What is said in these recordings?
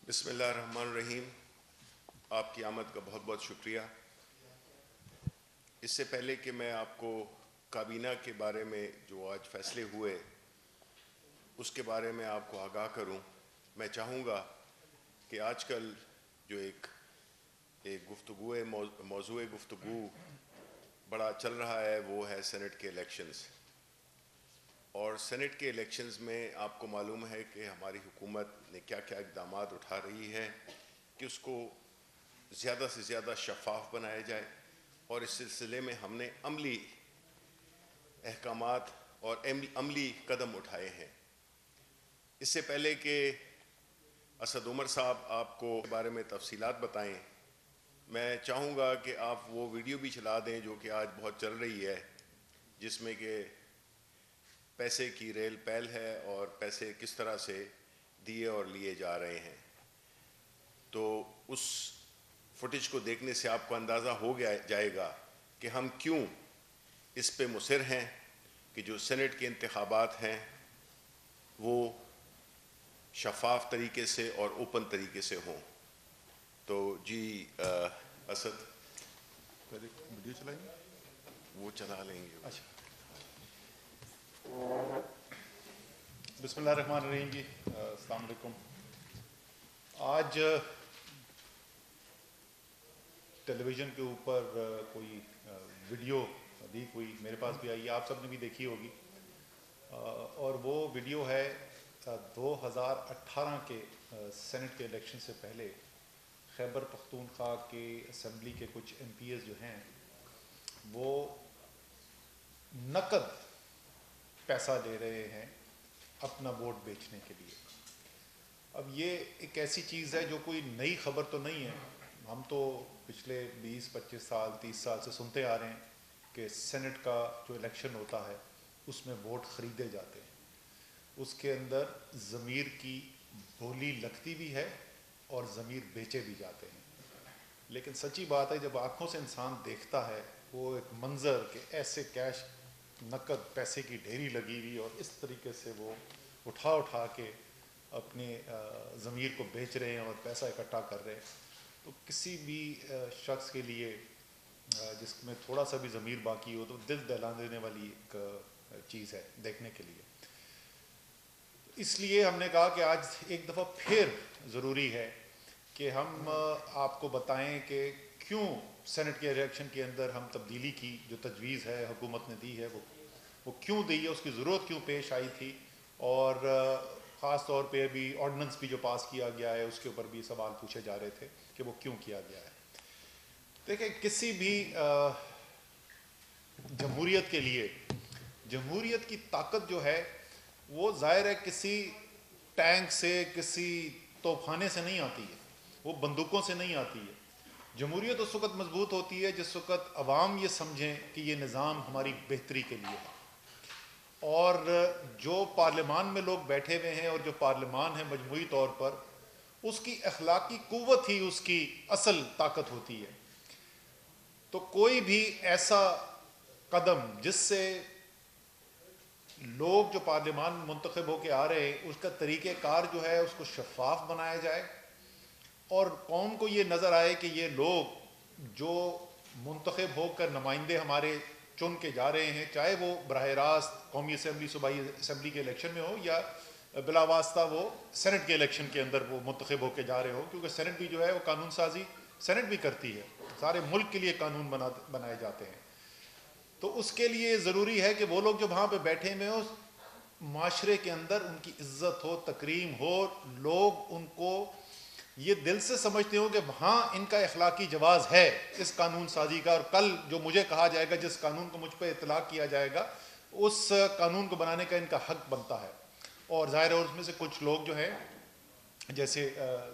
بسم اللہ الرحمن الرحیم. آپ کی آمد کا بہت بہت شکریہ. اس سے پہلے کہ میں آپ کو کابینہ کے بارے میں جو آج فیصلے ہوئے اس کے بارے میں آپ کو آگاہ کروں، میں چاہوں گا کہ آج کل جو ایک گفتگو موضوع گفتگو بڑا چل رہا ہے وہ ہے سینٹ کے الیکشنز. اور سینٹ کے الیکشنز میں آپ کو معلوم ہے کہ ہماری حکومت نے کیا کیا اقدامات اٹھا رہی ہے کہ اس کو زیادہ سے زیادہ شفاف بنایا جائے، اور اس سلسلے میں ہم نے عملی احکامات اور عملی قدم اٹھائے ہیں. اس سے پہلے کہ اسد عمر صاحب آپ کو اس بارے میں تفصیلات بتائیں، میں چاہوں گا کہ آپ وہ ویڈیو بھی چلا دیں جو کہ آج بہت چل رہی ہے، جس میں کہ پیسے کی ریل پیل ہے اور پیسے کس طرح سے دیے اور لیے جا رہے ہیں. تو اس فوٹیج کو دیکھنے سے آپ کو اندازہ ہو جائے گا کہ ہم کیوں اس پہ مصر ہیں کہ جو سینٹ کے انتخابات ہیں وہ شفاف طریقے سے اور اوپن طریقے سے ہوں. تو جی اسد ویڈیو چلائیں گے؟ وہ چلا لیں گے. اچھا، بسم اللہ الرحمن الرحیم. جی السلام علیکم. آج ٹیلی ویژن کے اوپر کوئی ویڈیو لیک ہوئی، میرے پاس بھی آئی، آپ سب نے بھی دیکھی ہوگی، اور وہ ویڈیو ہے 2018 کے سینٹ کے الیکشن سے پہلے خیبر پختونخوا کے اسمبلی کے کچھ ایم پی ایز جو ہیں وہ نقد پیسہ لے رہے ہیں اپنا ووٹ بیچنے کے لیے. اب یہ ایک ایسی چیز ہے جو کوئی نئی خبر تو نہیں ہے، ہم تو پچھلے 20-25 سال 30 سال سے سنتے آ رہے ہیں کہ سینٹ کا جو الیکشن ہوتا ہے اس میں ووٹ خریدے جاتے ہیں، اس کے اندر ضمیر کی بولی لگتی بھی ہے اور ضمیر بیچے بھی جاتے ہیں. لیکن سچی بات ہے جب آنکھوں سے انسان دیکھتا ہے وہ ایک منظر کہ ایسے کیش نقد پیسے کی ڈھیری لگی ہوئی اور اس طریقے سے وہ اٹھا کے اپنے ضمیر کو بیچ رہے ہیں اور پیسہ اکٹھا کر رہے ہیں، تو کسی بھی شخص کے لیے جس میں تھوڑا سا بھی ضمیر باقی ہو تو دل دہلا دینے والی ایک چیز ہے دیکھنے کے لیے. اس لیے ہم نے کہا کہ آج ایک دفعہ پھر ضروری ہے کہ ہم آپ کو بتائیں کہ کیوں سینٹ کے الیکشن کے اندر ہم تبدیلی کی جو تجویز ہے حکومت نے دی ہے وہ کیوں دی ہے، اس کی ضرورت کیوں پیش آئی تھی، اور خاص طور پہ بھی آرڈیننس بھی جو پاس کیا گیا ہے اس کے اوپر بھی سوال پوچھے جا رہے تھے کہ وہ کیوں کیا گیا ہے. دیکھیں، کسی بھی جمہوریت کے لیے جمہوریت کی طاقت جو ہے وہ ظاہر ہے کسی ٹینک سے کسی توپخانے سے نہیں آتی ہے، وہ بندوقوں سے نہیں آتی ہے. جمہوریت اس وقت مضبوط ہوتی ہے جس وقت عوام یہ سمجھیں کہ یہ نظام ہماری بہتری کے لیے ہے، اور جو پارلیمان میں لوگ بیٹھے ہوئے ہیں اور جو پارلیمان ہے مجموعی طور پر اس کی اخلاقی قوت ہی اس کی اصل طاقت ہوتی ہے. تو کوئی بھی ایسا قدم جس سے لوگ جو پارلیمان منتخب ہو کے آ رہے ہیں اس کا طریقہ کار جو ہے اس کو شفاف بنایا جائے اور قوم کو یہ نظر آئے کہ یہ لوگ جو منتخب ہو کر نمائندے ہمارے چن کے جا رہے ہیں، چاہے وہ براہ راست قومی اسمبلی صوبائی اسمبلی کے الیکشن میں ہو یا بلا واسطہ وہ سینٹ کے الیکشن کے اندر وہ منتخب ہو کے جا رہے ہو، کیونکہ سینٹ بھی جو ہے وہ قانون سازی سینٹ بھی کرتی ہے، سارے ملک کے لیے قانون بنائے جاتے ہیں. تو اس کے لیے ضروری ہے کہ وہ لوگ جو وہاں پہ بیٹھے ہوئے ہوں معاشرے کے اندر ان کی عزت ہو، تکریم ہو، لوگ ان کو یہ دل سے سمجھتے ہوں کہ ہاں ان کا اخلاقی جواز ہے اس قانون سازی کا، اور کل جو مجھے کہا جائے گا جس قانون کو مجھ پہ اطلاق کیا جائے گا اس قانون کو بنانے کا ان کا حق بنتا ہے. اور ظاہر ہے اس میں سے کچھ لوگ جو ہیں جیسے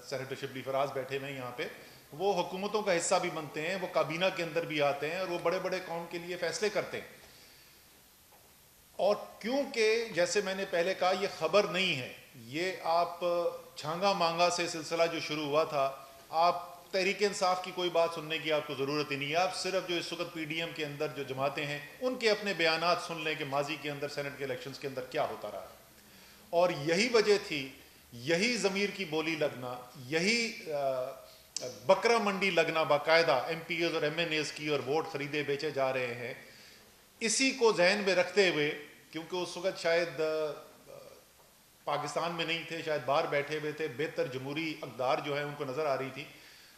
سینیٹر شبلی فراز بیٹھے ہوئے ہیں یہاں پہ، وہ حکومتوں کا حصہ بھی بنتے ہیں، وہ کابینہ کے اندر بھی آتے ہیں اور وہ بڑے بڑے قوم کے لیے فیصلے کرتے ہیں. اور کیونکہ جیسے میں نے پہلے کہا یہ خبر نہیں ہے، یہ آپ چھانگا مانگا سے سلسلہ جو شروع ہوا تھا، آپ تحریک انصاف کی کوئی بات سننے کی آپ کو ضرورت ہی نہیں ہے، آپ صرف جو اس وقت پی ڈی ایم کے اندر جو جماعتیں ہیں ان کے اپنے بیانات سن لیں کہ ماضی کے اندر سینٹ کے الیکشنز کے اندر کیا ہوتا رہا ہے. اور یہی وجہ تھی، یہی ضمیر کی بولی لگنا، یہی بکرا منڈی لگنا باقاعدہ ایم پی ایز اور ایم این ایز کی، اور ووٹ خریدے بیچے جا رہے ہیں، اسی کو ذہن میں رکھتے ہوئے، کیونکہ اس وقت شاید پاکستان میں نہیں تھے، شاید باہر بیٹھے ہوئے تھے، بہتر جمہوری اقدار جو ہے ان کو نظر آ رہی تھی،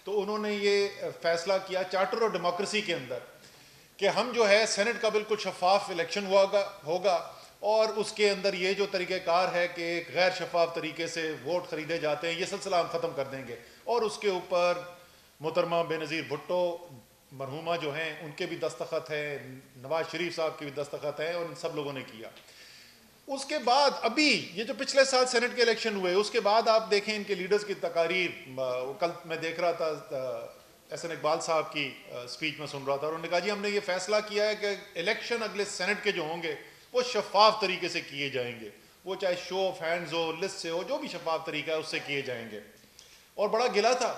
تو انہوں نے یہ فیصلہ کیا چارٹر اور ڈیموکریسی کے اندر کہ ہم جو ہے سینٹ کا بالکل شفاف الیکشن ہوگا، اور اس کے اندر یہ جو طریقہ کار ہے کہ ایک غیر شفاف طریقے سے ووٹ خریدے جاتے ہیں، یہ سلسلہ ہم ختم کر دیں گے. اور اس کے اوپر محترمہ بے نظیر بھٹو مرحومہ جو ہیں ان کے بھی دستخط ہیں، نواز شریف صاحب کے بھی دستخط ہیں، اور ان سب لوگوں نے کیا. اس کے بعد ابھی یہ جو پچھلے سال سینٹ کے الیکشن ہوئے، اس کے بعد آپ دیکھیں ان کے لیڈرز کی تقاریر. کل میں دیکھ رہا تھا احسن اقبال صاحب کی سپیچ میں سن رہا تھا، اور انہوں نے کہا جی ہم نے یہ فیصلہ کیا ہے کہ الیکشن اگلے سینٹ کے جو ہوں گے وہ شفاف طریقے سے کیے جائیں گے، وہ چاہے شو آف ہینڈز ہو، لسٹ سے ہو، جو بھی شفاف طریقہ ہے اس سے کیے جائیں گے. اور بڑا گلہ تھا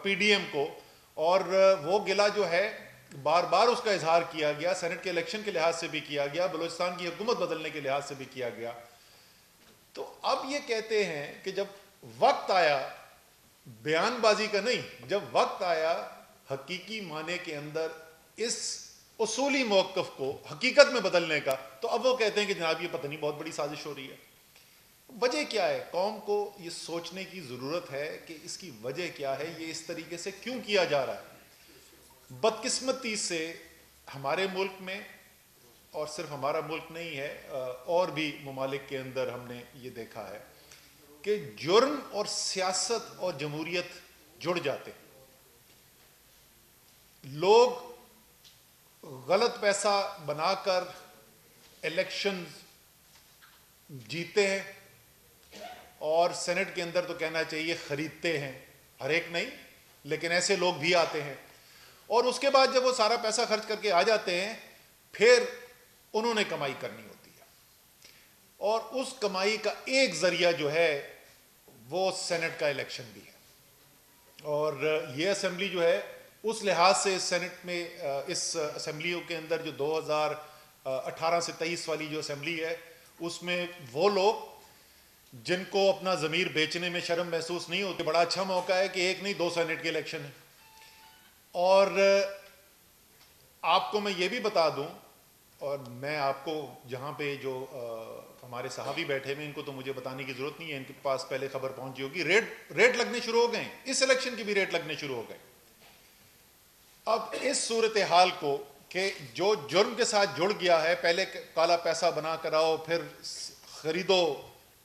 پی ڈی ایم کو، اور وہ گلہ جو ہے بار بار اس کا اظہار کیا گیا، سینٹ کے الیکشن کے لحاظ سے بھی کیا گیا، بلوچستان کی حکومت بدلنے کے لحاظ سے بھی کیا گیا. تو اب یہ کہتے ہیں کہ جب وقت آیا، بیان بازی کا نہیں، جب وقت آیا حقیقی معنی کے اندر اس اصولی موقف کو حقیقت میں بدلنے کا، تو اب وہ کہتے ہیں کہ جناب یہ پتہ نہیں بہت بڑی سازش ہو رہی ہے. وجہ کیا ہے؟ قوم کو یہ سوچنے کی ضرورت ہے کہ اس کی وجہ کیا ہے، یہ اس طریقے سے کیوں کیا جا رہا ہے. بدقسمتی سے ہمارے ملک میں، اور صرف ہمارا ملک نہیں ہے، اور بھی ممالک کے اندر ہم نے یہ دیکھا ہے کہ جرم اور سیاست اور جمہوریت جڑ جاتے ہیں. لوگ غلط پیسہ بنا کر الیکشن جیتے ہیں، اور سینٹ کے اندر تو کہنا چاہیے خریدتے ہیں، ہر ایک نہیں لیکن ایسے لوگ بھی آتے ہیں. اور اس کے بعد جب وہ سارا پیسہ خرچ کر کے آ جاتے ہیں، پھر انہوں نے کمائی کرنی ہوتی ہے، اور اس کمائی کا ایک ذریعہ جو ہے وہ سینٹ کا الیکشن بھی ہے. اور یہ اسمبلی جو ہے اس لحاظ سے سینٹ میں، اس اسمبلیوں کے اندر جو 2018 سے 23 والی جو اسمبلی ہے، اس میں وہ لوگ جن کو اپنا ضمیر بیچنے میں شرم محسوس نہیں ہوتی، بڑا اچھا موقع ہے کہ ایک نہیں 2 سینٹ کے الیکشن ہیں. اور آپ کو میں یہ بھی بتا دوں، اور میں آپ کو جہاں پہ جو ہمارے صحابی بیٹھے ہوئے ان کو تو مجھے بتانے کی ضرورت نہیں ہے، ان کے پاس پہلے خبر پہنچی ہوگی، ریٹ لگنے شروع ہو گئے ہیں، اس الیکشن کی بھی ریٹ لگنے شروع ہو گئے. اب اس صورتحال کو کہ جو جرم کے ساتھ جڑ گیا ہے، پہلے کالا پیسہ بنا کر آؤ، پھر خریدو،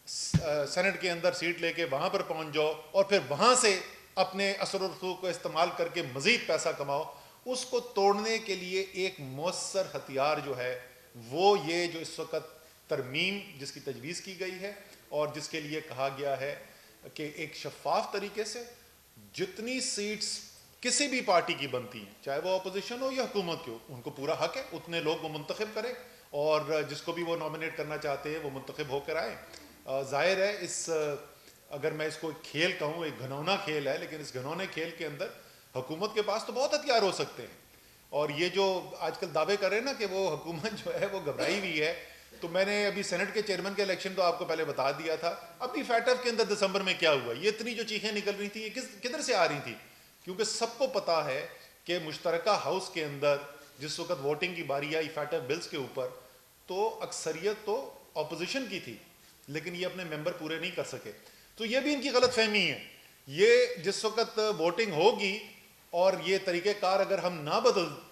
سینٹ کے اندر سیٹ لے کے وہاں پر پہنچ جاؤ، اور پھر وہاں سے اپنے اثر و رسوخ کو استعمال کر کے مزید پیسہ کماؤ، اس کو توڑنے کے لیے ایک مؤثر ہتھیار جو ہے وہ یہ جو اس وقت ترمیم جس کی تجویز کی گئی ہے، اور جس کے لیے کہا گیا ہے کہ ایک شفاف طریقے سے جتنی سیٹس کسی بھی پارٹی کی بنتی ہیں، چاہے وہ اپوزیشن ہو یا حکومت کی ہو، ان کو پورا حق ہے اتنے لوگ وہ منتخب کریں، اور جس کو بھی وہ نامنیٹ کرنا چاہتے ہیں وہ منتخب ہو کر آئیں. ظاہر ہے اگر میں اس کو ایک کھیل کہوں، ایک گھنونا کھیل ہے، لیکن اس گھنونے کھیل کے اندر حکومت کے پاس تو بہت ہتھیار ہو سکتے ہیں. اور یہ جو آج کل دعوے کر رہے ہیں نا کہ وہ حکومت جو ہے وہ گھبرائی ہوئی ہے، تو میں نے ابھی سینٹ کے چیئرمین کے الیکشن تو آپ کو پہلے بتا دیا تھا. ابھی فیٹف کے اندر دسمبر میں کیا ہوا، یہ اتنی جو چیخیں نکل رہی تھیں یہ کدھر سے آ رہی تھی؟ کیونکہ سب کو پتا ہے کہ مشترکہ ہاؤس کے اندر جس وقت ووٹنگ کی باری آئی فیٹف بلز کے اوپر، تو اکثریت تو اپوزیشن کی تھی، لیکن یہ اپنے ممبر پورے نہیں کر سکے. تو یہ بھی ان کی غلط فہمی ہے. یہ جس وقت ووٹنگ ہوگی اور یہ طریقہ کار اگر ہم نہ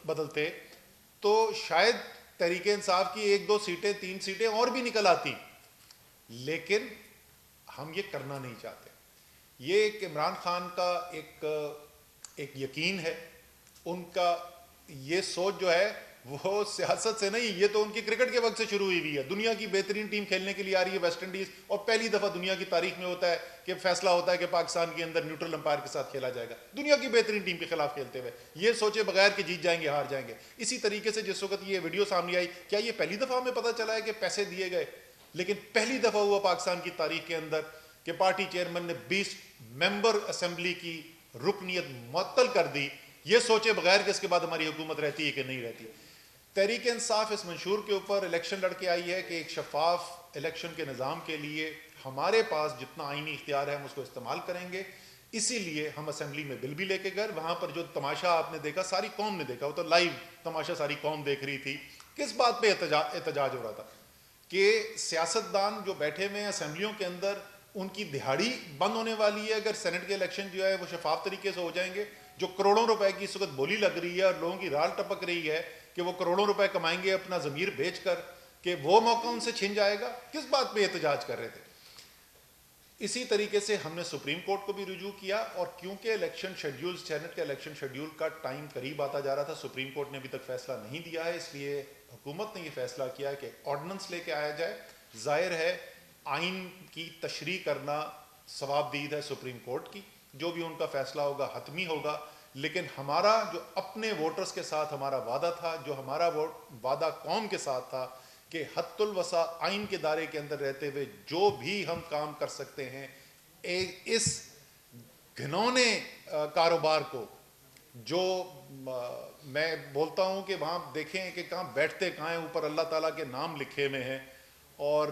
بدلتے تو شاید تحریک انصاف کی 1-2 سیٹیں 3 سیٹیں اور بھی نکل آتی، لیکن ہم یہ کرنا نہیں چاہتے. یہ ایک عمران خان کا ایک یقین ہے، ان کا یہ سوچ جو ہے وہ سیاست سے نہیں، یہ تو ان کی کرکٹ کے وقت سے شروع ہوئی ہے. دنیا کی بہترین ٹیم کھیلنے کے لیے آ رہی ہے ویسٹ انڈیز، اور پہلی دفعہ دنیا کی تاریخ میں ہوتا ہے کہ فیصلہ ہوتا ہے کہ پاکستان کے اندر نیوٹرل امپائر کے ساتھ کھیلا جائے گا، دنیا کی بہترین ٹیم کے خلاف کھیلتے ہوئے، یہ سوچے بغیر کہ جیت جائیں گے ہار جائیں گے. اسی طریقے سے جس وقت یہ ویڈیو سامنے آئی، کیا یہ پہلی دفعہ ہمیں پتہ چلا ہے کہ پیسے دیے گئے؟ لیکن پہلی دفعہ ہوا پاکستان کی تاریخ کے اندر کہ پارٹی چیئرمین نے 20 ممبر اسمبلی کی رکنیت معطل کر دی، یہ سوچے بغیر کہ اس کے بعد ہماری حکومت رہتی ہے کہ نہیں رہتی. تحریک انصاف اس منشور کے اوپر الیکشن لڑ کے آئی ہے کہ ایک شفاف الیکشن کے نظام کے لیے ہمارے پاس جتنا آئینی اختیار ہے ہم اس کو استعمال کریں گے. اسی لیے ہم اسمبلی میں بل بھی لے کے گئے. وہاں پر جو تماشا آپ نے دیکھا ساری قوم نے دیکھا, وہ تو لائیو تماشا ساری قوم دیکھ رہی تھی. کس بات پہ احتجاج ہو رہا تھا کہ سیاستدان جو بیٹھے ہوئے ہیں اسمبلیوں کے اندر, ان کی دہاڑی بند ہونے والی ہے اگر سینٹ کے الیکشن جو ہے وہ شفاف طریقے سے ہو جائیں گے. جو کروڑوں روپے کی اس وقت بولی لگ رہی ہے اور لوگوں کی رال ٹپک رہی ہے کہ وہ کروڑوں روپے کمائیں گے اپنا ضمیر بیچ کر, کہ وہ موقع ان سے چھن جائے گا. کس بات پہ احتجاج کر رہے تھے؟ اسی طریقے سے ہم نے سپریم کورٹ کو بھی رجوع کیا, اور کیونکہ الیکشن شیڈیول, سینٹ کا الیکشن شیڈیول کا ٹائم قریب آتا جا رہا تھا, سپریم کورٹ نے ابھی تک فیصلہ نہیں دیا ہے, اس لیے حکومت نے یہ فیصلہ کیا کہ آرڈیننس لے کے آیا جائے. ظاہر ہے آئین کی تشریح کرنا ثواب دید ہے سپریم کورٹ کی, جو بھی ان کا فیصلہ ہوگا حتمی ہوگا. لیکن ہمارا جو اپنے ووٹرز کے ساتھ ہمارا وعدہ تھا, جو ہمارا وعدہ قوم کے ساتھ تھا کہ حد الوسع آئین کے دائرے کے اندر رہتے ہوئے جو بھی ہم کام کر سکتے ہیں اس گھنونے کاروبار کو, جو میں بولتا ہوں کہ وہاں دیکھیں کہ کہاں بیٹھتے کہاں ہیں, اوپر اللہ تعالیٰ کے نام لکھے ہوئے ہیں اور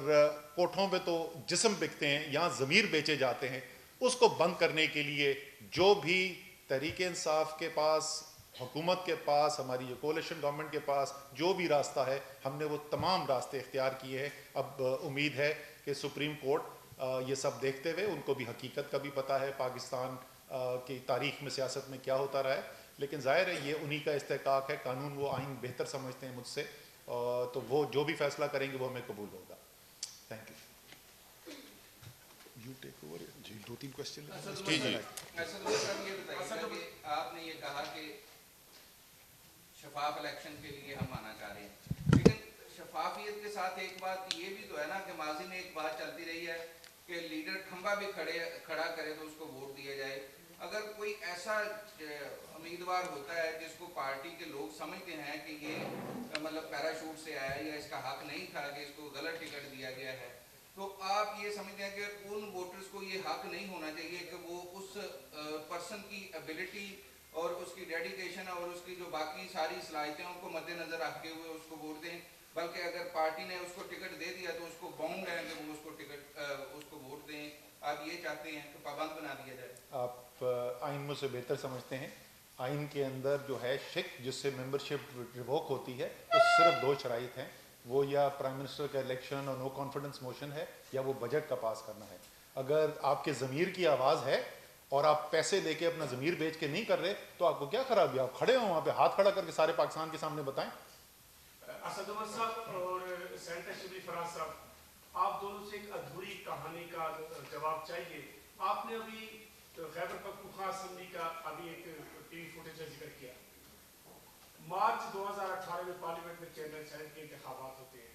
کوٹھوں پہ تو جسم بکتے ہیں, یہاں ضمیر بیچے جاتے ہیں. اس کو بند کرنے کے لیے جو بھی تحریک انصاف کے پاس, حکومت کے پاس, ہماری جو کولیشن گورنمنٹ کے پاس جو بھی راستہ ہے, ہم نے وہ تمام راستے اختیار کیے ہیں. اب امید ہے کہ سپریم کورٹ یہ سب دیکھتے ہوئے, ان کو بھی حقیقت کا بھی پتہ ہے پاکستان کی تاریخ میں سیاست میں کیا ہوتا رہا ہے, لیکن ظاہر ہے یہ انہی کا استحقاق ہے. قانون وہ آئین بہتر سمجھتے ہیں مجھ سے, تو وہ جو بھی فیصلہ کریں گے وہ ہمیں قبول ہوگا. Thank you. ٹیک اوور جی, 2-3 کوشچن. جی جی آپ نے یہ کہا کہ شفاف الیکشن کے لیے ہم آنا چاہ رہے ہیں, لیکن شفافیت کے ساتھ ایک بات یہ بھی تو ہے نا کہ ماضی میں ایک بات چلتی رہی ہے کہ لیڈر کھمبا بھی کھڑا کرے تو اس کو ووٹ دیا جائے. اگر کوئی ایسا امیدوار ہوتا ہے جس کو پارٹی کے لوگ سمجھتے ہیں کہ یہ مطلب پیراشوٹ سے آیا یا اس کا حق نہیں تھا کہ اس کو غلط ٹکٹ دیا گیا ہے, تو آپ یہ سمجھتے ہیں کہ ان ووٹرز کو یہ حق نہیں ہونا چاہیے کہ وہ اس پرسن کی ایبلٹی اور اس کی ڈیڈیکیشن اور اس کی جو باقی ساری صلاحیتیں ان کو مد نظر رکھتے ہوئے اس کو ووٹ دیں, بلکہ اگر پارٹی نے اس کو ٹکٹ دے دیا تو اس کو باؤنڈ ہے کہ وہ اس کو ٹکٹ اس کو ووٹ دیں. آپ یہ چاہتے ہیں کہ پابند بنا دیا جائے؟ آپ آئین مجھ سے بہتر سمجھتے ہیں. آئین کے اندر جو ہے شک جس سے ممبرشپ ریووک ہوتی ہے, تو صرف 2 شرائط ہیں, وہ یا پرائم منسٹر کا الیکشن اور نو کانفیڈنس موشن ہے, یا وہ بجٹ کا پاس کرنا ہے. اگر آپ کے ضمیر کی آواز ہے اور آپ پیسے لے کے اپنا ضمیر بیچ کے نہیں کر رہے, تو آپ کو کیا خرابی ہے؟ آپ کھڑے ہوں وہاں پہ ہاتھ کھڑا کر کے سارے پاکستان کے سامنے بتائیں. اسد عمر صاحب اور سینیٹر شبلی فراز صاحب, آپ دونوں سے ایک ادھوری کہانی کا جواب چاہیے. آپ نے ابھی خیبر پختونخوا اسمبلی کا ابھی ایک ٹی وی فوٹیج کا ذکر کیا. مارچ 2018 میں پارلیمنٹ میں چیئرمین سینٹ کے انتخابات ہوتے ہیں,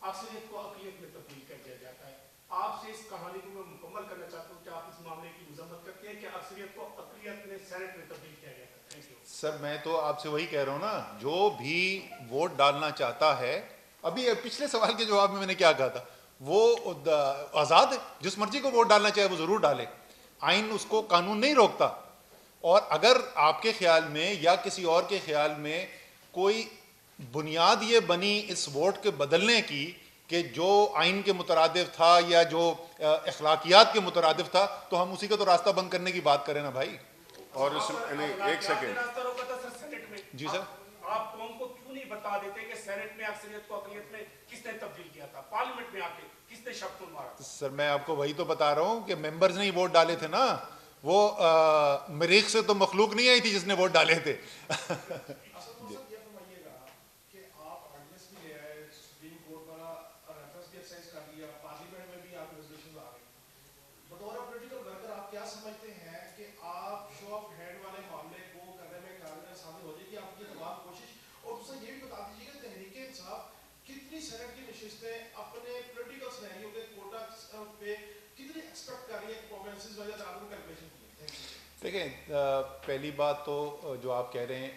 اکثریت کو اقلیت میں تبدیل کر دیا جاتا ہے. آپ سے اس کہانی کو میں مکمل کرنا چاہتا ہوں کہ آپ اس معاملے کی مذمت کرتے ہیں کہ اکثریت کو اقلیت میں سینٹ میں تبدیل کیا گیا تھا. Thank you. سر میں تو آپ سے وہی کہہ رہا ہوں نا, جو بھی ووٹ ڈالنا چاہتا ہے, ابھی پچھلے سوال کے جواب میں نے کیا کہا تھا, وہ آزاد ہے, جس مرضی کو ووٹ ڈالنا چاہے وہ ضرور ڈالے. آئین اس کو, قانون نہیں روکتا. اور اگر آپ کے خیال میں یا کسی اور کے خیال میں کوئی بنیاد یہ بنی اس ووٹ کے بدلنے کی کہ جو آئین کے مترادف تھا یا جو اخلاقیات کے مترادف تھا, تو ہم اسی کا تو راستہ بند کرنے کی بات کریں نا بھائی. اور اس ایک سیکنڈ. جی سر, آپ قوم کو کیوں نہیں بتا دیتے کہ سینٹ میں اکثریت کو اقلیت میں کس نے تبدیل کیا تھا؟ پارلیمنٹ میں آ کے کس نے شب کو مارا؟ سر میں آپ کو وہی تو بتا رہا ہوں کہ ممبرز نے ہی ووٹ ڈالے تھے نا, وہ مریخ سے تو مخلوق نہیں آئی تھی جس نے ووٹ ڈالے تھے. دیکھیں, پہلی بات تو جو آپ کہہ رہے ہیں,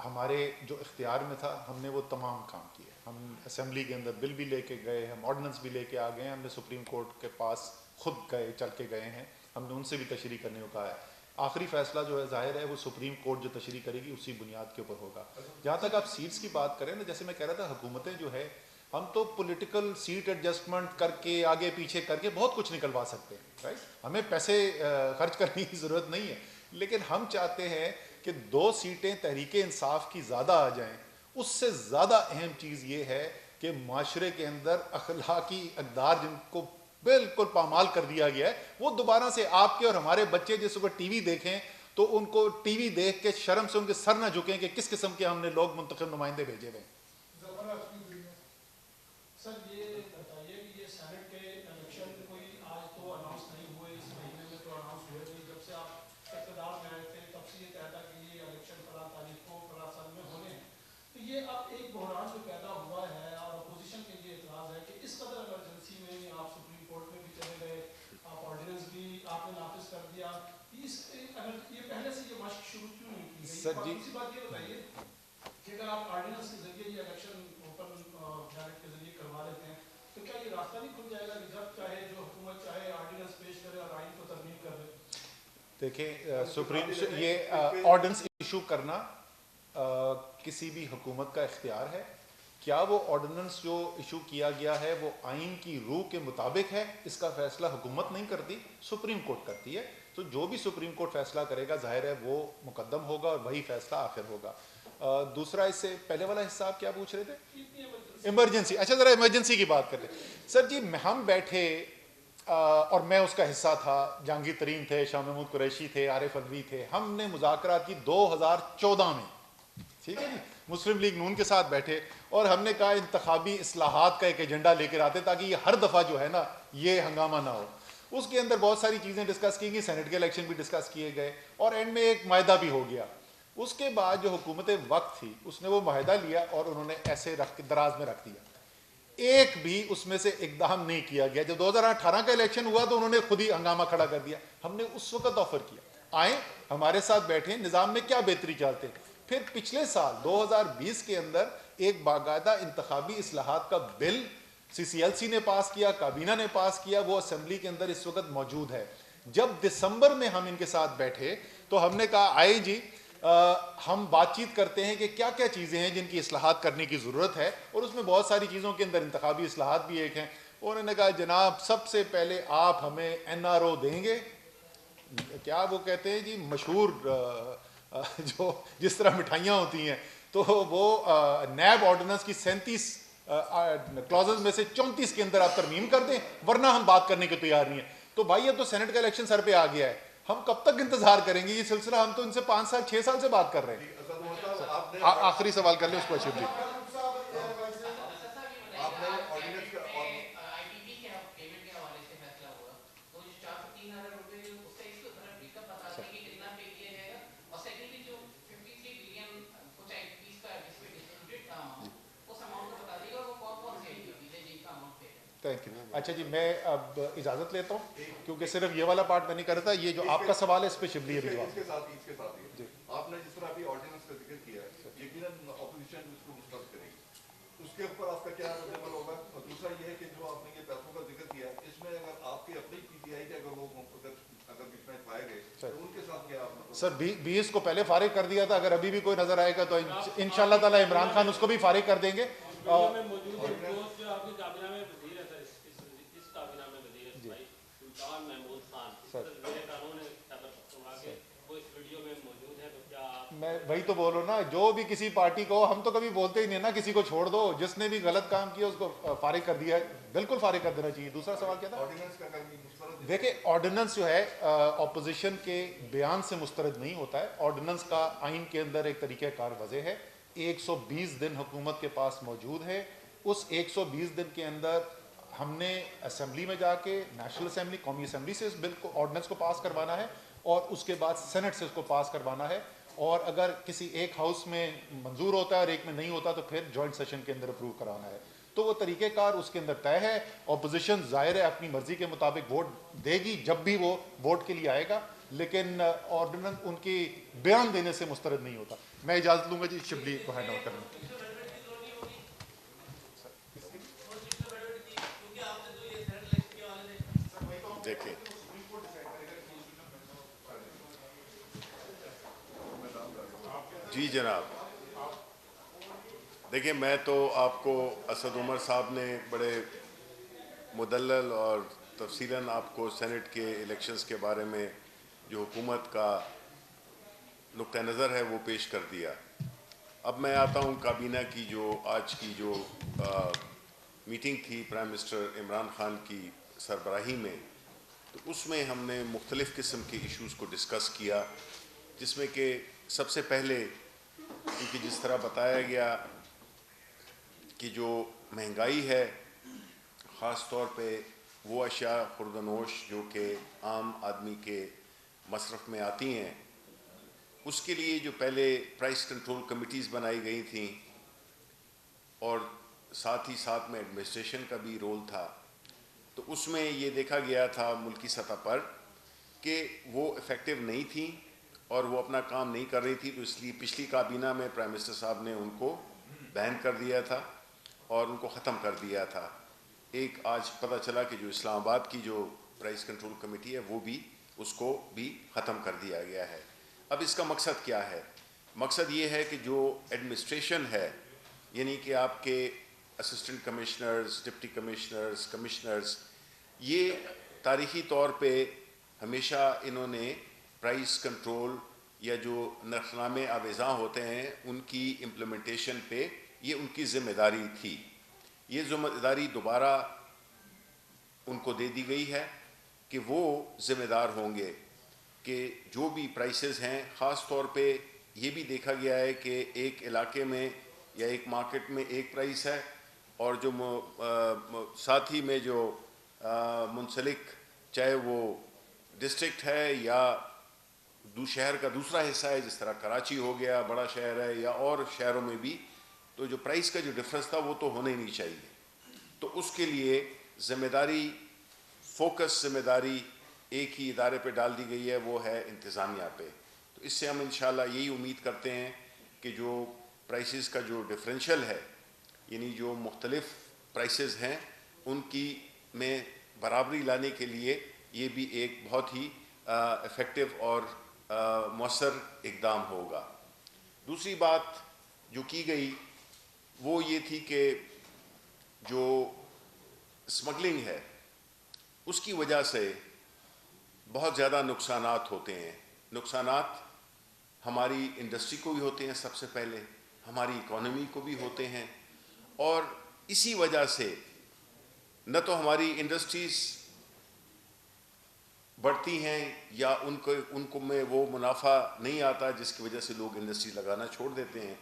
ہمارے جو اختیار میں تھا ہم نے وہ تمام کام کیے. ہم اسمبلی کے اندر بل بھی لے کے گئے, ہم آرڈیننس بھی لے کے آ گئے, ہم نے سپریم کورٹ کے پاس خود گئے, چل کے گئے ہیں, ہم نے ان سے بھی تشریح کرنے کو کہا ہے. آخری فیصلہ جو ہے ظاہر ہے وہ سپریم کورٹ جو تشریح کرے گی اسی بنیاد کے اوپر ہوگا. جہاں تک آپ سیٹس کی بات کریں نا, جیسے میں کہہ رہا تھا حکومتیں جو ہے ہم تو پولیٹیکل سیٹ ایڈجسٹمنٹ کر کے آگے پیچھے کر کے بہت کچھ نکلوا سکتے ہیں, رائٹ, ہمیں پیسے خرچ کرنے کی ضرورت نہیں ہے, لیکن ہم چاہتے ہیں کہ 2 سیٹیں تحریک انصاف کی زیادہ آ جائیں. اس سے زیادہ اہم چیز یہ ہے کہ معاشرے کے اندر اخلاقی اقدار جن کو بالکل پامال کر دیا گیا ہے وہ دوبارہ سے آپ کے اور ہمارے بچے جس وقت ٹی وی دیکھیں تو ان کو ٹی وی دیکھ کے شرم سے ان کے سر نہ جھکیں کہ کس قسم کے ہم نے لوگ منتخب نمائندے بھیجے ہوئے ہیں. سر یہ بتائیے کہ یہ سینٹ کے الیکشن کوئی آج تو اناؤنس نہیں ہوئے, اس مہینے میں تو اناؤنس ہوئے نہیں, جب سے آپ اقتدار میں آئے تھے تب سے یہ طے تھا کہ یہ الیکشن فلاں تاریخ کو فلاں سال میں ہونے ہیں. تو یہ اب ایک بحران جو پیدا ہوا ہے اور اپوزیشن کے یہ اعتراض ہے کہ اس قدر ایمرجنسی میں آپ سپریم کورٹ میں بھی چلے گئے, آپ آرڈیننس بھی آپ نے نافذ کر دیا, یہ پہلے سے یہ مشق شروع کیوں نہیں کی گئی؟ سر جی, دوسری بات یہ بتائیے کہ اگر آپ آرڈیننس کے ذریعے یہ الیکشن اوپن بیلٹ کے ذریعے کروا لیتے ہیں تو کیا یہ راستہ نہیں کھل جائے گا کہ جب چاہے جو حکومت چاہے آرڈیننس پیش کرے اور آئین کو ترمیم کر دے؟ دیکھیں سپریم یہ آرڈیننس ایشو کرنا کسی بھی حکومت کا اختیار ہے. کیا وہ آرڈیننس جو ایشو کیا گیا ہے وہ آئین کی روح کے مطابق ہے, اس کا فیصلہ حکومت نہیں کرتی, سپریم کورٹ کرتی ہے. تو جو بھی سپریم کورٹ فیصلہ کرے گا ظاہر ہے وہ مقدم ہوگا اور وہی فیصلہ آخر ہوگا. دوسرا اس سے پہلے والا حصہ آپ کیا پوچھ رہے تھے؟ ایمرجنسی. اچھا ذرا ایمرجنسی کی بات کرتے ہیں. سر جی ہم بیٹھے اور میں اس کا حصہ تھا, جہانگیر ترین تھے, شاہ محمود قریشی تھے, عارف الوی تھے, ہم نے مذاکرات کی 2014 میں, ٹھیک ہے جی, مسلم لیگ نون کے ساتھ بیٹھے اور ہم نے کہا انتخابی اصلاحات کا ایک ایجنڈا لے کر آتے تاکہ یہ ہر دفعہ جو ہے نا یہ ہنگامہ نہ ہو. اس کے اندر بہت ساری چیزیں ڈسکس کی گئی, سینٹ کے الیکشن بھی ڈسکس کیے گئے اور اینڈ میں ایک معاہدہ بھی ہو گیا. اس کے بعد جو حکومت وقت تھی اس نے وہ معاہدہ لیا اور انہوں نے ایسے رکھ دراز میں رکھ دیا, ایک بھی اس میں سے اقدام نہیں کیا گیا. جب 2018 کا الیکشن ہوا تو انہوں نے خود ہی ہنگامہ کھڑا کر دیا. ہم نے اس وقت آفر کیا آئیں ہمارے ساتھ بیٹھیں, نظام میں کیا بہتری چاہتے ہیں. پھر پچھلے سال 2020 کے اندر ایک باقاعدہ انتخابی اصلاحات کا بل CCLC نے پاس کیا, کابینہ نے پاس کیا, وہ اسمبلی کے اندر اس وقت موجود ہے. جب دسمبر میں ہم ان کے ساتھ بیٹھے تو ہم نے کہا آئے جی ہم بات چیت کرتے ہیں کہ کیا کیا چیزیں ہیں جن کی اصلاحات کرنے کی ضرورت ہے, اور اس میں بہت ساری چیزوں کے اندر انتخابی اصلاحات بھی ایک ہیں. انہوں نے کہا جناب سب سے پہلے آپ ہمیں NRO دیں گے, کیا وہ کہتے ہیں جی مشہور جو جس طرح مٹھائیاں ہوتی ہیں, تو وہ نیب آرڈیننس کی 37 کلازز میں سے 34 کے اندر آپ ترمیم کر دیں ورنہ ہم بات کرنے کے تیار نہیں ہیں. تو بھائی اب تو سینٹ کا الیکشن سر پہ آ گیا ہے, ہم کب تک انتظار کریں گے یہ سلسلہ, ہم تو ان سے 5 سال 6 سال سے بات کر رہے ہیں. آخری سوال کر لیں اس کو اشرف جی. Thank you. اچھا جی میں اب اجازت لیتا ہوں کیونکہ صرف یہ والا پارٹ میں نہیں کر رہا تھا, یہ جو آپ کا سوال ہے اس پہ شبلی ابھی جواب. آپ نے جس طرح ابھی آرڈیننس کا ذکر کیا ہے یقیناً اپوزیشن اس کو مسترد کرے گی, اس کے اوپر آپ کا کیا رد عمل ہوگا؟ اور دوسرا یہ ہے کہ جو آپ نے یہ پیسوں کا ذکر کیا اس میں اگر آپ کے اپنی PTI کے اگر لوگ اگر بیچ میں پائے گئے تو ان کے ساتھ کیا آپ سر 20 کو پہلے فارغ کر دیا تھا, اگر ابھی بھی کوئی نظر آئے گا تو انشاءاللہ تعالی عمران خان اس کو بھی فارغ کر دیں گے. میں وہی تو بول رہا ہوں نا, جو بھی کسی پارٹی کو, ہم تو کبھی بولتے ہی نہیں نا کسی کو چھوڑ دو, جس نے بھی غلط کام کیا اس کو فارغ کر دیا ہے, بالکل فارغ کر دینا چاہیے. دوسرا سوال کیا تھا؟ دیکھیں آرڈیننس جو ہے اپوزیشن کے بیان سے مسترد نہیں ہوتا ہے. آرڈیننس کا آئین کے اندر ایک طریقہ کار وضع ہے, 120 دن حکومت کے پاس موجود ہے. اس 120 دن کے اندر ہم نے اسمبلی میں جا کے نیشنل اسمبلی, قومی اسمبلی سے اس بل کو آرڈیننس کو پاس کروانا ہے اور اس کے بعد سینٹ سے اس کو پاس کروانا ہے, اور اگر کسی ایک ہاؤس میں منظور ہوتا ہے اور ایک میں نہیں ہوتا تو پھر جوائنٹ سیشن کے اندر اپروو کرانا ہے. تو وہ طریقہ کار اس کے اندر طے ہے. اپوزیشن ظاہر ہے اپنی مرضی کے مطابق ووٹ دے گی جب بھی وہ ووٹ کے لیے آئے گا, لیکن آرڈیننس ان کی بیان دینے سے مسترد نہیں ہوتا. میں اجازت لوں گا جی شبلی کو ہینڈ اوور کرنے. دیکھیں جی جناب، دیکھیں میں تو آپ کو اسد عمر صاحب نے بڑے مدلل اور تفصیلاً آپ کو سینٹ کے الیکشنز کے بارے میں جو حکومت کا نقطہ نظر ہے وہ پیش کر دیا. اب میں آتا ہوں کابینہ کی جو آج کی جو میٹنگ تھی پرائم منسٹر عمران خان کی سربراہی میں، تو اس میں ہم نے مختلف قسم کے ایشوز کو ڈسکس کیا، جس میں کہ سب سے پہلے کیونکہ جس طرح بتایا گیا کہ جو مہنگائی ہے خاص طور پہ وہ اشیاء خوردنوش جو کہ عام آدمی کے مصرف میں آتی ہیں، اس کے لیے جو پہلے پرائس کنٹرول کمیٹیز بنائی گئی تھیں اور ساتھ ہی ساتھ میں ایڈمنسٹریشن کا بھی رول تھا، تو اس میں یہ دیکھا گیا تھا ملکی سطح پر کہ وہ افیکٹو نہیں تھیں اور وہ اپنا کام نہیں کر رہی تھی. تو اس لیے پچھلی کابینہ میں پرائم منسٹر صاحب نے ان کو بین کر دیا تھا اور ان کو ختم کر دیا تھا. ایک آج پتہ چلا کہ جو اسلام آباد کی جو پرائس کنٹرول کمیٹی ہے وہ بھی اس کو بھی ختم کر دیا گیا ہے. اب اس کا مقصد کیا ہے؟ مقصد یہ ہے کہ جو ایڈمنسٹریشن ہے، یعنی کہ آپ کے assistant commissioners, deputy commissioners, commissioners, یہ تاریخی طور پہ ہمیشہ انہوں نے پرائس کنٹرول یا جو نرخنامے آویزاں ہوتے ہیں ان کی امپلیمنٹیشن پہ یہ ان کی ذمہ داری تھی. یہ ذمہ داری دوبارہ ان کو دے دی گئی ہے کہ وہ ذمہ دار ہوں گے کہ جو بھی پرائسز ہیں، خاص طور پہ یہ بھی دیکھا گیا ہے کہ ایک علاقے میں یا ایک مارکیٹ میں ایک پرائس ہے اور جو ساتھ ہی میں جو منسلک چاہے وہ ڈسٹرکٹ ہے یا شہر کا دوسرا حصہ ہے، جس طرح کراچی ہو گیا بڑا شہر ہے یا اور شہروں میں بھی، تو جو پرائس کا جو ڈفرنس تھا وہ تو ہونا ہی نہیں چاہیے. تو اس کے لیے ذمہ داری، فوکس ذمہ داری ایک ہی ادارے پہ ڈال دی گئی ہے، وہ ہے انتظامیہ پہ. تو اس سے ہم انشاءاللہ یہی امید کرتے ہیں کہ جو پرائسز کا جو ڈفرینشیل ہے، یعنی جو مختلف پرائسز ہیں ان کی میں برابری لانے کے لیے یہ بھی ایک بہت ہی افیکٹو اور مؤثر اقدام ہوگا. دوسری بات جو کی گئی وہ یہ تھی کہ جو اسمگلنگ ہے اس کی وجہ سے بہت زیادہ نقصانات ہوتے ہیں. نقصانات ہماری انڈسٹری کو بھی ہوتے ہیں، سب سے پہلے ہماری اکانومی کو بھی ہوتے ہیں، اور اسی وجہ سے نہ تو ہماری انڈسٹریز بڑھتی ہیں یا ان کو میں وہ منافع نہیں آتا جس کی وجہ سے لوگ انڈسٹری لگانا چھوڑ دیتے ہیں.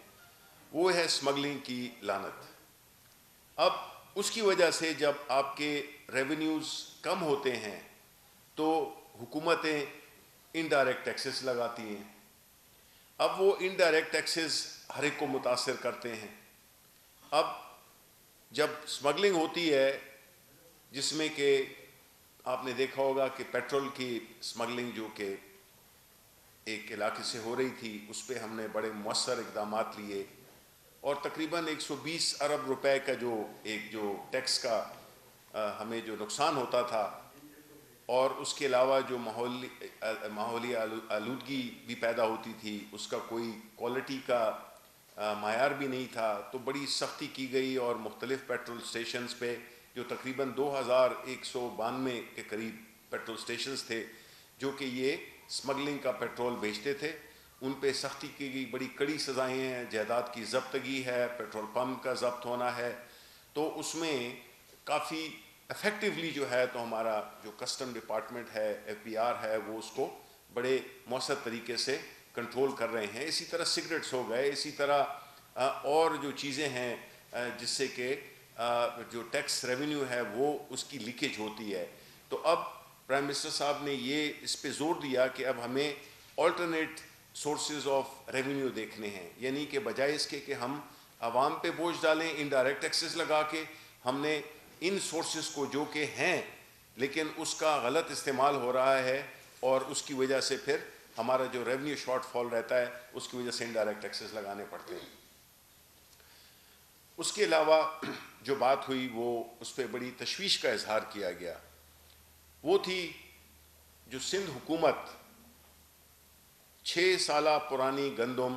وہ ہے اسمگلنگ کی لعنت. اب اس کی وجہ سے جب آپ کے ریونیوز کم ہوتے ہیں تو حکومتیں انڈائریکٹ ٹیکسز لگاتی ہیں. اب وہ انڈائریکٹ ٹیکسز ہر ایک کو متاثر کرتے ہیں. اب جب اسمگلنگ ہوتی ہے جس میں کہ آپ نے دیکھا ہوگا کہ پیٹرول کی اسمگلنگ جو کہ ایک علاقے سے ہو رہی تھی، اس پہ ہم نے بڑے مؤثر اقدامات لیے اور تقریباً 120 ارب روپے کا جو ٹیکس کا ہمیں جو نقصان ہوتا تھا، اور اس کے علاوہ جو ماحولی آلودگی بھی پیدا ہوتی تھی، اس کا کوئی کوالٹی کا معیار بھی نہیں تھا. تو بڑی سختی کی گئی اور مختلف پیٹرول سٹیشنز پہ جو تقریباً 2192 کے قریب پیٹرول سٹیشنز تھے جو کہ یہ اسمگلنگ کا پیٹرول بیچتے تھے، ان پہ سختی کی گئی. بڑی کڑی سزائیں ہیں، جائیداد کی ضبطگی ہے، پیٹرول پمپ کا ضبط ہونا ہے. تو اس میں کافی افیکٹولی جو ہے تو ہمارا جو کسٹم ڈپارٹمنٹ ہے، ایف بی آر ہے، وہ اس کو بڑے مؤثر طریقے سے کنٹرول کر رہے ہیں. اسی طرح سگریٹس ہو گئے، اسی طرح اور جو چیزیں ہیں جس سے کہ جو ٹیکس ریونیو ہے وہ اس کی لیکیج ہوتی ہے. تو اب پرائم منسٹر صاحب نے یہ اس پہ زور دیا کہ اب ہمیں آلٹرنیٹ سورسز آف ریونیو دیکھنے ہیں، یعنی کہ بجائے اس کے کہ ہم عوام پہ بوجھ ڈالیں انڈائریکٹ ٹیکسز لگا کے، ہم نے ان سورسز کو جو کہ ہیں لیکن اس کا غلط استعمال ہو رہا ہے اور اس کی وجہ سے پھر ہمارا جو ریونیو شارٹ فال رہتا ہے اس کی وجہ سے انڈائریکٹ ٹیکسز لگانے پڑتے ہیں. اس کے علاوہ جو بات ہوئی وہ اس پہ بڑی تشویش کا اظہار کیا گیا، وہ تھی جو سندھ حکومت 6 سالہ پرانی گندم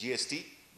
GST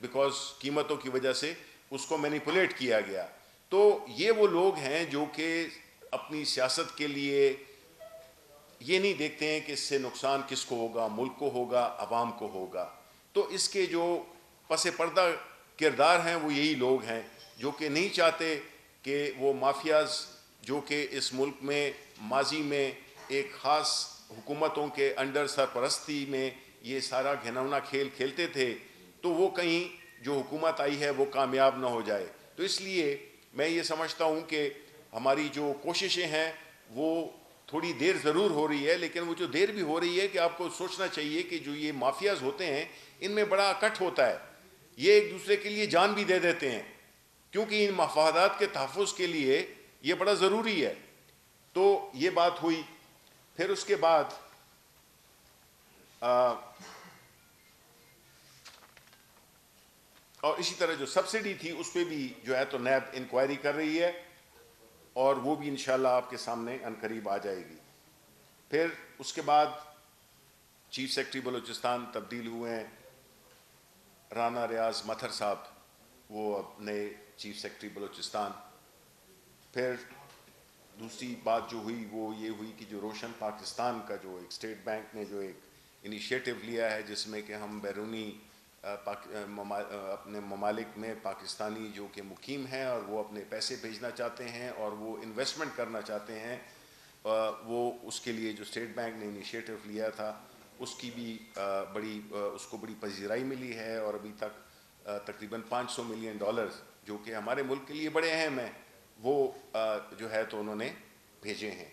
بیکاز قیمتوں کی وجہ سے اس کو مینیپولیٹ کیا گیا. تو یہ وہ لوگ ہیں جو کہ اپنی سیاست کے لیے یہ نہیں دیکھتے ہیں کہ اس سے نقصان کس کو ہوگا, ملک کو ہوگا, عوام کو ہوگا. تو اس کے جو پس پردہ کردار ہیں وہ یہی لوگ ہیں جو کہ نہیں چاہتے کہ وہ مافیاز جو کہ اس ملک میں ماضی میں ایک خاص حکومتوں کے انڈر سرپرستی میں یہ سارا گھناؤنا کھیل کھیلتے تھے, تو وہ کہیں جو حکومت آئی ہے وہ کامیاب نہ ہو جائے. تو اس لیے میں یہ سمجھتا ہوں کہ ہماری جو کوششیں ہیں وہ تھوڑی دیر ضرور ہو رہی ہے, لیکن وہ جو دیر بھی ہو رہی ہے کہ آپ کو سوچنا چاہیے کہ جو یہ مافیاز ہوتے ہیں ان میں بڑا اکٹ ہوتا ہے, یہ ایک دوسرے کے لیے جان بھی دے دیتے ہیں کیونکہ ان مفادات کے تحفظ کے لیے یہ بڑا ضروری ہے. تو یہ بات ہوئی. پھر اس کے بعد اور اسی طرح جو سبسڈی تھی اس پہ بھی جو ہے تو نیب انکوائری کر رہی ہے اور وہ بھی انشاءاللہ آپ کے سامنے عنقریب آ جائے گی. پھر اس کے بعد چیف سیکرٹری بلوچستان تبدیل ہوئے ہیں, رانا ریاض متھر صاحب وہ اب نئے چیف سیکرٹری بلوچستان. پھر دوسری بات جو ہوئی وہ یہ ہوئی کہ جو روشن پاکستان کا جو ایک اسٹیٹ بینک نے جو ایک انیشیٹو لیا ہے جس میں کہ ہم بیرونی اپنے ممالک میں پاکستانی جو کہ مقیم ہیں اور وہ اپنے پیسے بھیجنا چاہتے ہیں اور وہ انویسٹمنٹ کرنا چاہتے ہیں, وہ اس کے لیے جو اسٹیٹ بینک نے انیشیٹو لیا تھا اس کی بھی اس کو بڑی پذیرائی ملی ہے اور ابھی تک تقریباً $500 ملین جو کہ ہمارے ملک کے لیے بڑے اہم ہیں وہ جو ہے تو انہوں نے بھیجے ہیں.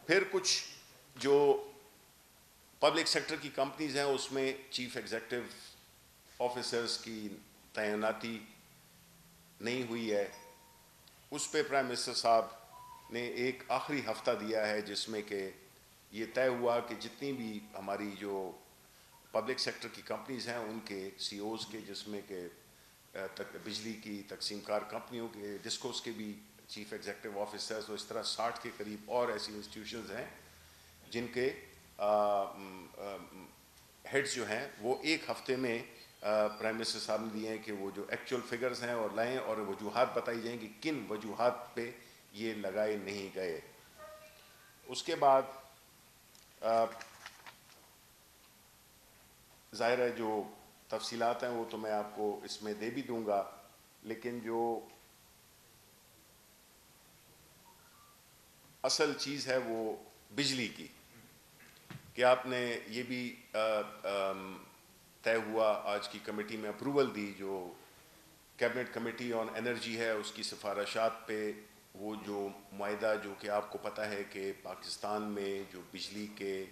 پھر کچھ جو پبلک سیکٹر کی کمپنیز ہیں اس میں چیف ایگزیکٹو آفیسرز کی تعیناتی نہیں ہوئی ہے. اس پہ پرائم منسٹر صاحب نے ایک آخری ہفتہ دیا ہے جس میں کہ یہ طے ہوا کہ جتنی بھی ہماری جو پبلک سیکٹر کی کمپنیز ہیں ان کے سی اوز کے, جس میں کہ بجلی کی تقسیم کار کمپنیوں کے, ڈسکوز کے بھی چیف ایگزیکٹو آفیسرز, اور اس طرح 60 کے قریب اور ایسی انسٹیٹیوشنز ہیں جن کے ہیڈز جو ہیں وہ ایک ہفتے میں پرائم منسٹر صاحب نے دیے ہیں کہ وہ جو ایکچوئل فگرز ہیں اور لائیں اور وجوہات بتائی جائیں کہ کن وجوہات پہ یہ لگائے نہیں گئے. اس کے بعد ظاہر ہے جو تفصیلات ہیں وہ تو میں آپ کو اس میں دے بھی دوں گا, لیکن جو اصل چیز ہے وہ بجلی کی کہ آپ نے یہ بھی طے ہوا آج کی کمیٹی میں اپروول دی, جو کیبنٹ کمیٹی آن انرجی ہے اس کی سفارشات پہ وہ جو معاہدہ جو کہ آپ کو پتہ ہے کہ پاکستان میں جو بجلی کے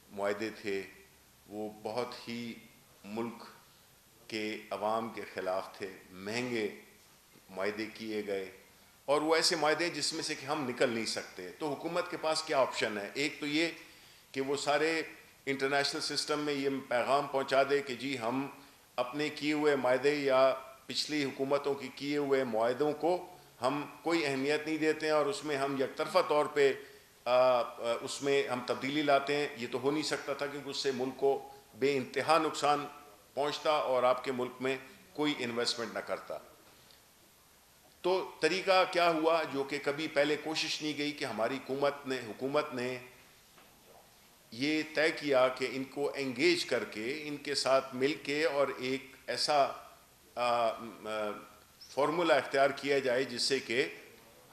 معاہدے تھے وہ بہت ہی ملک کے عوام کے خلاف تھے, مہنگے معاہدے کیے گئے اور وہ ایسے معاہدے جس میں سے کہ ہم نکل نہیں سکتے. تو حکومت کے پاس کیا آپشن ہے؟ ایک تو یہ کہ وہ سارے انٹرنیشنل سسٹم میں یہ پیغام پہنچا دے کہ جی ہم اپنے کیے ہوئے معاہدے یا پچھلی حکومتوں کے کیے ہوئے معاہدوں کو ہم کوئی اہمیت نہیں دیتے ہیں اور اس میں ہم یک طرفہ طور پہ اس میں ہم تبدیلی لاتے ہیں. یہ تو ہو نہیں سکتا تھا کیونکہ اس سے ملک کو بے انتہا نقصان پہنچتا اور آپ کے ملک میں کوئی انویسٹمنٹ نہ کرتا. تو طریقہ کیا ہوا جو کہ کبھی پہلے کوشش نہیں گئی کہ ہماری حکومت نے یہ طے کیا کہ ان کو انگیج کر کے ان کے ساتھ مل کے اور ایک ایسا فارمولا اختیار کیا جائے جس سے کہ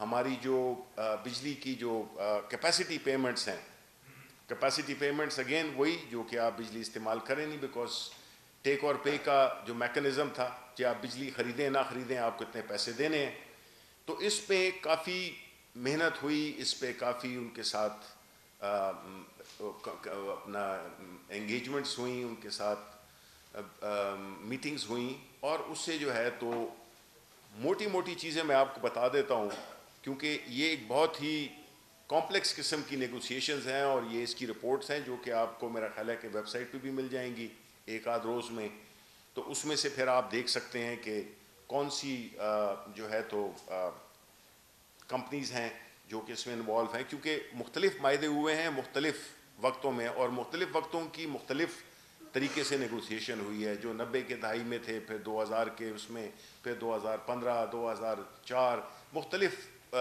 ہماری جو بجلی کی جو کیپیسٹی پیمنٹس ہیں, کیپیسٹی پیمنٹس اگین وہی جو کہ آپ بجلی استعمال کریں نہیں, بیکاز ٹیک اور پے کا جو میکنزم تھا کہ آپ بجلی خریدیں نہ خریدیں آپ کو اتنے پیسے دینے ہیں. تو اس پہ کافی محنت ہوئی, اس پہ کافی ان کے ساتھ اپنا انگیجمنٹس ہوئیں, ان کے ساتھ میٹنگز ہوئیں اور اس سے جو ہے تو موٹی موٹی چیزیں میں آپ کو بتا دیتا ہوں کیونکہ یہ ایک بہت ہی کمپلیکس قسم کی نیگوسیشنز ہیں اور یہ اس کی رپورٹس ہیں جو کہ آپ کو میرا خیال ہے کہ ویب سائٹ پہ بھی مل جائیں گی ایک آدھ روز میں. تو اس میں سے پھر آپ دیکھ سکتے ہیں کہ کون سی جو ہے تو کمپنیز ہیں جو کہ اس میں انوالو ہیں, کیونکہ مختلف معاہدے ہوئے ہیں مختلف وقتوں میں اور مختلف وقتوں کی مختلف طریقے سے نیگوسیشن ہوئی ہے، جو 90 کے دہائی میں تھے، پھر 2000 کے اس میں، پھر 2015 2004 مختلف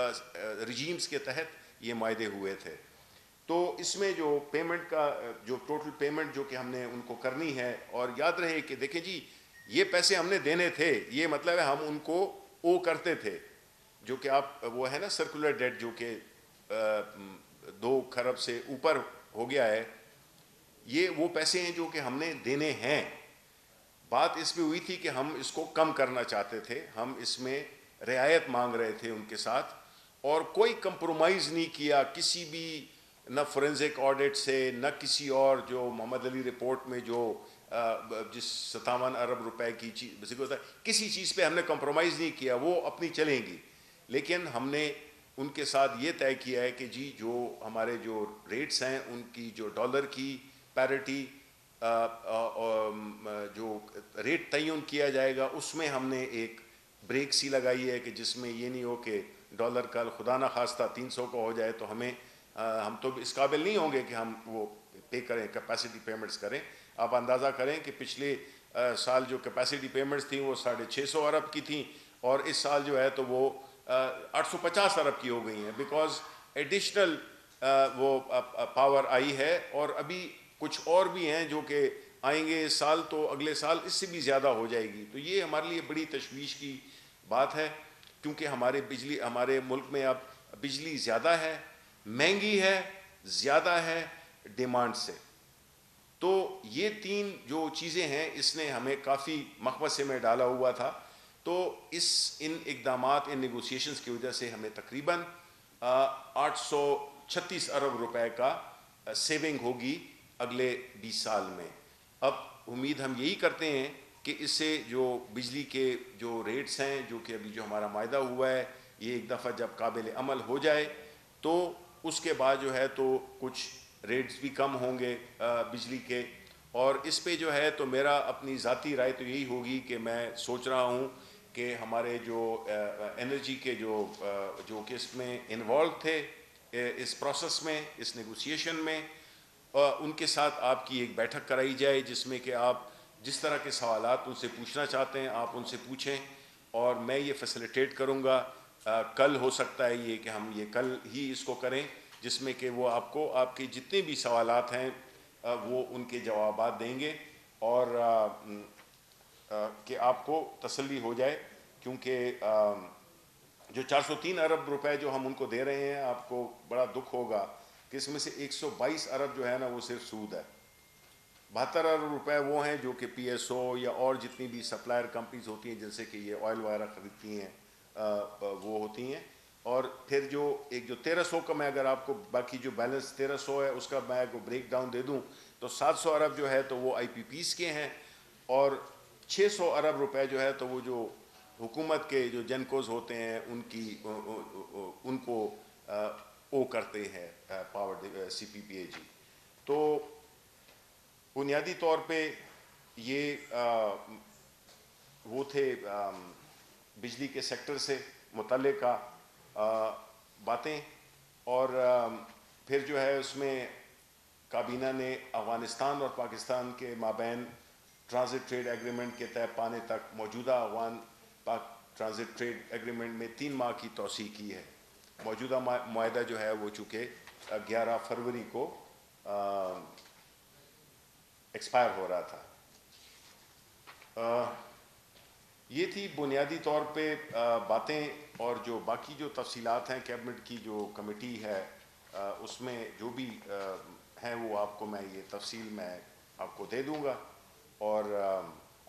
رجیمز کے تحت یہ معاہدے ہوئے تھے. تو اس میں جو پیمنٹ کا جو ٹوٹل پیمنٹ جو کہ ہم نے ان کو کرنی ہے، اور یاد رہے کہ دیکھیں جی یہ پیسے ہم نے دینے تھے، یہ مطلب ہے ہم ان کو او کرتے تھے، جو کہ آپ وہ ہے نا سرکولر ڈیٹ جو کہ 2 کھرب سے اوپر ہو گیا ہے، یہ وہ پیسے ہیں جو کہ ہم نے دینے ہیں. بات اس میں ہوئی تھی کہ ہم اس کو کم کرنا چاہتے تھے، ہم اس میں رعایت مانگ رہے تھے ان کے ساتھ، اور کوئی کمپرومائز نہیں کیا کسی بھی، نہ فورنزک آڈٹ سے، نہ کسی اور جو محمد علی رپورٹ میں جو جس 57 ارب روپے کی چیز کسی چیز پہ ہم نے کمپرومائز نہیں کیا، وہ اپنی چلیں گی. لیکن ہم نے ان کے ساتھ یہ طے کیا ہے کہ جی جو ہمارے جو ریٹس ہیں ان کی جو ڈالر کی پیرٹی جو ریٹ تعین کیا جائے گا اس میں ہم نے ایک بریک سی لگائی ہے کہ جس میں یہ نہیں ہو کہ ڈالر کل خدا نہ خواستہ 300 کا ہو جائے تو ہم تو اس قابل نہیں ہوں گے کہ ہم وہ پے کریں، کیپیسٹی پیمنٹس کریں. آپ اندازہ کریں کہ پچھلے سال جو کیپیسٹی پیمنٹس تھیں وہ 650 ارب کی تھیں، اور اس سال جو ہے تو وہ 850 ارب کی ہو گئی ہیں، بیکاز ایڈیشنل وہ پاور آئی ہے، اور ابھی کچھ اور بھی ہیں جو کہ آئیں گے اس سال، تو اگلے سال اس سے بھی زیادہ ہو جائے گی. تو یہ ہمارے لیے بڑی تشویش کی بات ہے، کیونکہ ہمارے ملک میں اب بجلی زیادہ ہے، مہنگی ہے، زیادہ ہے ڈیمانڈ سے. تو یہ 3 جو چیزیں ہیں اس نے ہمیں کافی مخمصے میں ڈالا ہوا تھا. تو ان اقدامات، ان نیگوسیشنز کی وجہ سے ہمیں تقریباً 836 ارب روپے کا سیونگ ہوگی اگلے 20 سال میں. اب امید ہم یہی کرتے ہیں کہ اس سے جو بجلی کے جو ریٹس ہیں جو کہ ابھی جو ہمارا معاہدہ ہوا ہے، یہ ایک دفعہ جب قابل عمل ہو جائے تو اس کے بعد جو ہے تو کچھ ریٹس بھی کم ہوں گے بجلی کے. اور اس پہ جو ہے تو میرا اپنی ذاتی رائے تو یہی ہوگی کہ میں سوچ رہا ہوں کہ ہمارے جو انرجی کے جو کہ اس میں انوالو تھے اس پروسیس میں، اس نیگوسیشن میں، ان کے ساتھ آپ کی ایک بیٹھک کرائی جائے جس میں کہ آپ جس طرح کے سوالات ان سے پوچھنا چاہتے ہیں آپ ان سے پوچھیں، اور میں یہ فیسیلیٹیٹ کروں گا. کل ہو سکتا ہے یہ کہ ہم یہ کل ہی اس کو کریں، جس میں کہ وہ آپ کو آپ کے جتنے بھی سوالات ہیں وہ ان کے جوابات دیں گے، اور کہ آپ کو تسلی ہو جائے. کیونکہ جو 403 ارب روپے جو ہم ان کو دے رہے ہیں، آپ کو بڑا دکھ ہوگا کہ اس میں سے 122 ارب جو ہے نا وہ صرف سود ہے. 72 ارب روپے وہ ہیں جو کہ پی ایس او یا اور جتنی بھی سپلائر کمپنیز ہوتی ہیں جن سے کہ یہ آئل وغیرہ خریدتی ہیں وہ ہوتی ہیں. اور پھر جو 1300 کا میں اگر آپ کو باقی جو بیلنس 1300 ہے اس کا میں کو بریک ڈاؤن دے دوں تو 700 ارب جو ہے تو وہ آئی پی پیز کے ہیں، اور 600 ارب روپے جو ہے تو وہ جو حکومت کے جو جنکوز ہوتے ہیں ان کو او کرتے ہیں پاور سی پی پی اے جی. تو بنیادی طور پہ یہ وہ تھے بجلی کے سیکٹر سے متعلقہ باتیں. اور پھر جو ہے اس میں کابینہ نے افغانستان اور پاکستان کے مابین ٹرانزٹ ٹریڈ ایگریمنٹ کے طے پانے تک موجودہ افغان پاک ٹرانزٹ ٹریڈ ایگریمنٹ میں 3 ماہ کی توسیع کی ہے. موجودہ معاہدہ جو ہے وہ چونکہ 11 فروری کو ایکسپائر ہو رہا تھا. یہ تھی بنیادی طور پہ باتیں، اور جو باقی جو تفصیلات ہیں کیبنٹ کی جو کمیٹی ہے اس میں جو بھی ہیں وہ آپ کو میں یہ تفصیل میں آپ کو دے دوں گا. اور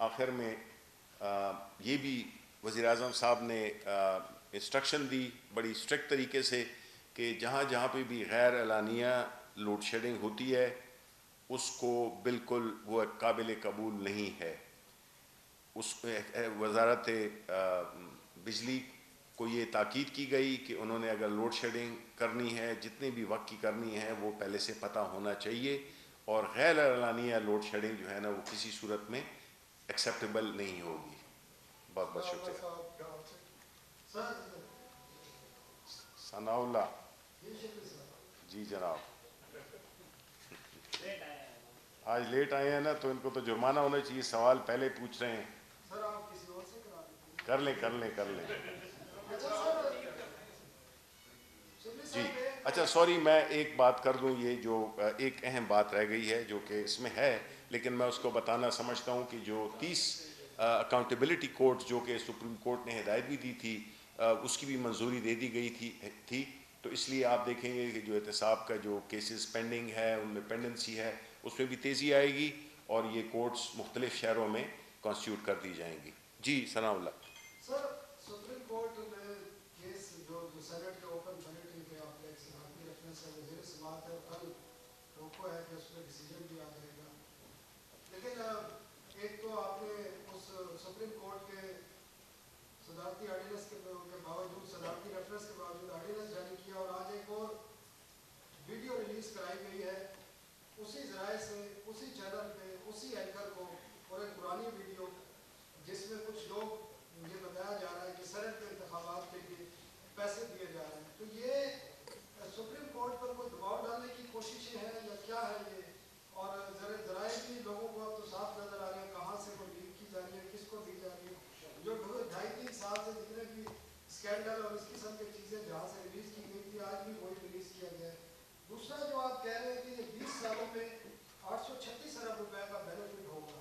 آخر میں یہ بھی وزیر اعظم صاحب نے انسٹرکشن دی بڑی اسٹرکٹ طریقے سے کہ جہاں جہاں پہ بھی غیر اعلانیہ لوڈ شیڈنگ ہوتی ہے اس کو بالکل وہ قابل قبول نہیں ہے. اس وزارت بجلی کو یہ تاکید کی گئی کہ انہوں نے اگر لوڈ شیڈنگ کرنی ہے جتنے بھی وقت کی کرنی ہے وہ پہلے سے پتہ ہونا چاہیے، اور غیر اعلانیہ لوڈ شیڈنگ جو ہے نا وہ کسی صورت میں ایکسیپٹیبل نہیں ہوگی. بہت بہت شکریہ. ثناء اللہ جی جناب. آج لیٹ آئے ہیں نا تو ان کو تو جرمانہ ہونا چاہیے, سوال پہلے پوچھ رہے ہیں. سر آپ کسی اور سے کرا دیتے کر لیں کر لیں کر لیں. جی اچھا سوری, میں ایک بات کر دوں, یہ جو ایک اہم بات رہ گئی ہے جو کہ اس میں ہے, لیکن میں اس کو بتانا سمجھتا ہوں کہ جو 30 اکاؤنٹیبلٹی کوڈ جو کہ سپریم کورٹ نے ہدایت بھی دی تھی, اس کی بھی منظوری دے دی گئی تھی. تو اس لیے آپ دیکھیں گے کہ جو احتساب کا جو کیسز پینڈنگ ہے ان میں پینڈنسی ہے, اس میں بھی تیزی آئے گی اور یہ کورٹس مختلف شہروں میں کانسٹیٹیوٹ کر دی جائیں گی. جی ثناء اللہ. سر سپریم کورٹ میں کیس جو سینٹ کے اوپن کمیٹی کے آپ ایک صدارتی ریفرنس ہے, وزیر سماعت ہے, کل توقع ہے کہ اس میں ڈیسیجن بھی آ جائے گا. لیکن ایک تو آپ نے اس سپریم کورٹ کے صدارتی آرڈیننس کے باوجود, صدارتی ریفرنس کے باوجود آرڈیننس جاری کیا, اور آج ایک اور ویڈیو ریلیز کرائی گئی ہے اسی ذرائع سے, اسی چینل پہ, اسی اینکر کو, اور ایک پرانی ویڈیو جس میں کچھ لوگ, مجھے بتایا جا رہا ہے کہ سینٹ کے انتخابات کے لیے پیسے دیے جا رہے ہیں. تو یہ سپریم کورٹ پر کوئی دباؤ ڈالنے کی کوششیں ہیں یا کیا ہے یہ؟ اور ذرائع بھی لوگوں کو اب تو صاف نظر آ رہے ہیں کہاں سے وہ لیک کی جا رہی ہے, کس کو دی جا رہی ہے. جو 2.5-3 سال سے جتنے بھی اسکینڈل اور اس قسم کی چیزیں جہاں سے ریلیز کی گئی تھی, آج بھی وہی ریلیز کیا گیا ہے. دوسرا جو آپ کہہ رہے ہیں کہ یہ 20 سالوں میں 836 ارب روپے کا بینیفٹ ہوگا,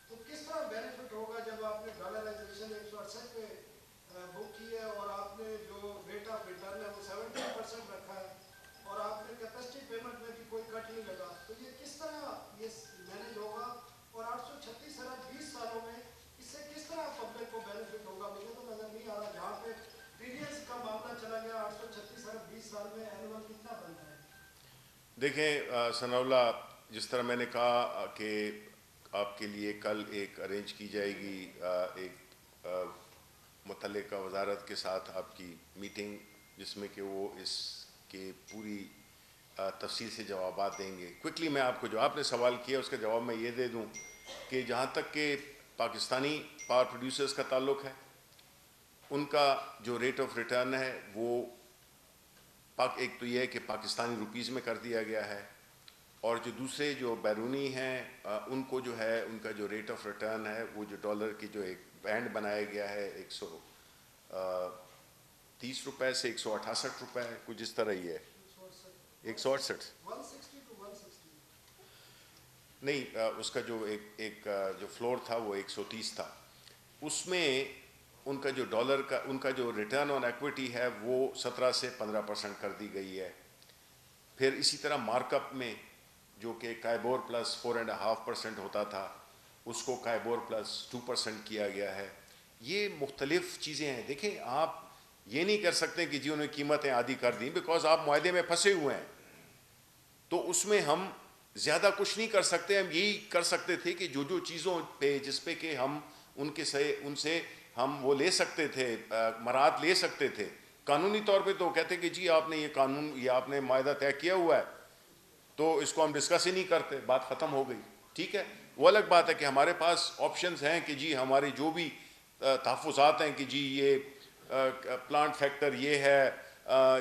تو کس طرح بینیفٹ ہوگا جب آپ نے ڈالرائزیشن 168 پہ بک کی ہے, اور آپ نے جو ریٹ آف ریٹرن ہے وہ 70% رکھا ہے, اور آپ نے کیپیسٹی پیمنٹ میں بھی کوئی کٹ نہیں لگا, تو یہ کس طرح یہ مینیج ہوگا؟ اور 836 ارب 20 سالوں میں اس سے کس طرح پبلک کو بینیفٹ ہوگا؟ مجھے تو نظر نہیں آ رہا. جہاں پہ ٹریلینس کا معاملہ چلا گیا, 836 ارب 20 سال میں اینول کتنا بنتا ہے؟ دیکھیں ثناء اللہ, جس طرح میں نے کہا کہ آپ کے لیے کل ایک ارینج کی جائے گی, ایک متعلقہ وزارت کے ساتھ آپ کی میٹنگ, جس میں کہ وہ اس کے پوری تفصیل سے جوابات دیں گے. کوئکلی میں آپ کو جو آپ نے سوال کیا اس کا جواب میں یہ دے دوں کہ جہاں تک کہ پاکستانی پاور پروڈیوسرز کا تعلق ہے, ان کا جو ریٹ آف ریٹرن ہے وہ ایک تو یہ ہے کہ پاکستانی روپیز میں کر دیا گیا ہے, اور جو دوسرے جو بیرونی ہیں ان کو جو ہے ان کا جو ریٹ آف ریٹرن ہے وہ جو ڈالر کی جو ایک بینڈ بنایا گیا ہے 130 روپے سے 168 روپے, کچھ اس طرح ہی ہے. 168 نہیں, اس کا جو ایک جو فلور تھا وہ 130 تھا. اس میں ان کا جو ڈالر کا ان کا جو ریٹرن آن ایکویٹی ہے وہ 17 سے 15% کر دی گئی ہے. پھر اسی طرح مارک اپ میں جو کہ کائبور پلس 4.5% ہوتا تھا, اس کو کائبور پلس 2% کیا گیا ہے. یہ مختلف چیزیں ہیں. دیکھیں آپ یہ نہیں کر سکتے کہ جی انہوں نے قیمتیں عادی کر دیں, بیکاز آپ معاہدے میں پھنسے ہوئے ہیں, تو اس میں ہم زیادہ کچھ نہیں کر سکتے. ہم یہی کر سکتے تھے کہ جو چیزوں پہ جس پہ کہ ہم ان سے ہم وہ لے سکتے تھے, مراعات لے سکتے تھے قانونی طور پہ, تو کہتے کہ جی آپ نے یہ قانون یا آپ نے معاہدہ طے کیا ہوا ہے تو اس کو ہم ڈسکس ہی نہیں کرتے, بات ختم ہو گئی. ٹھیک ہے, وہ الگ بات ہے کہ ہمارے پاس آپشنز ہیں کہ جی ہماری جو بھی تحفظات ہیں کہ جی یہ پلانٹ فیکٹر یہ ہے,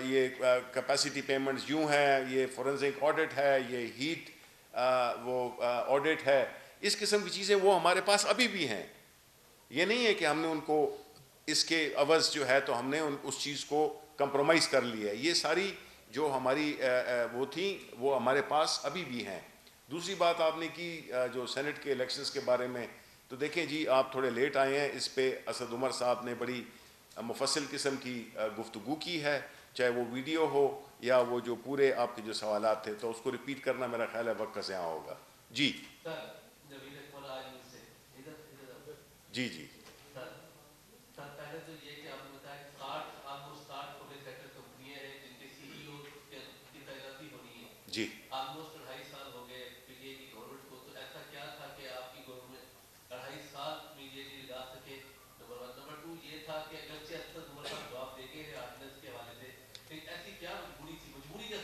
یہ کیپیسٹی پیمنٹس یوں ہے, یہ فورنزک آڈٹ ہے, یہ ہیٹ وہ آڈٹ ہے, اس قسم کی چیزیں وہ ہمارے پاس ابھی بھی ہیں. یہ نہیں ہے کہ ہم نے ان کو اس کے عوض جو ہے تو ہم نے اس چیز کو کمپرومائز کر لیا ہے. یہ ساری جو ہماری وہ تھیں وہ ہمارے پاس ابھی بھی ہیں. دوسری بات آپ نے کی جو سینٹ کے الیکشنز کے بارے میں, تو دیکھیں جی آپ تھوڑے لیٹ آئے ہیں, اس پہ اسد عمر صاحب نے بڑی مفصل قسم کی گفتگو کی ہے, چاہے وہ ویڈیو ہو یا وہ جو پورے آپ کے جو سوالات تھے, تو اس کو ریپیٹ کرنا میرا خیال ہے وقت کا ضیاع ہوگا. جی جی جی پہلے تو یہ کہ آپ نے بتایا 60 پبلک سیکٹر کمپنیاں ہیں جن کے CEO کی تعیناتی ہونی ہے. جی آلموسٹ 2.5 سال ہو گئے پی ٹی آئی کی گورنمنٹ کو, تو ایسا کیا تھا کہ آپ کی گورنمنٹ 2.5 سال پی ٹی آئی لگا سکے؟ نمبر 1. نمبر 2 یہ تھا کہ اگرچہ اسد عمر صاحب جواب دے گئے ہیں آرڈیننس کے حوالے سے, لیکن ایسی کیا مجبوری تھی, مجبوری کیا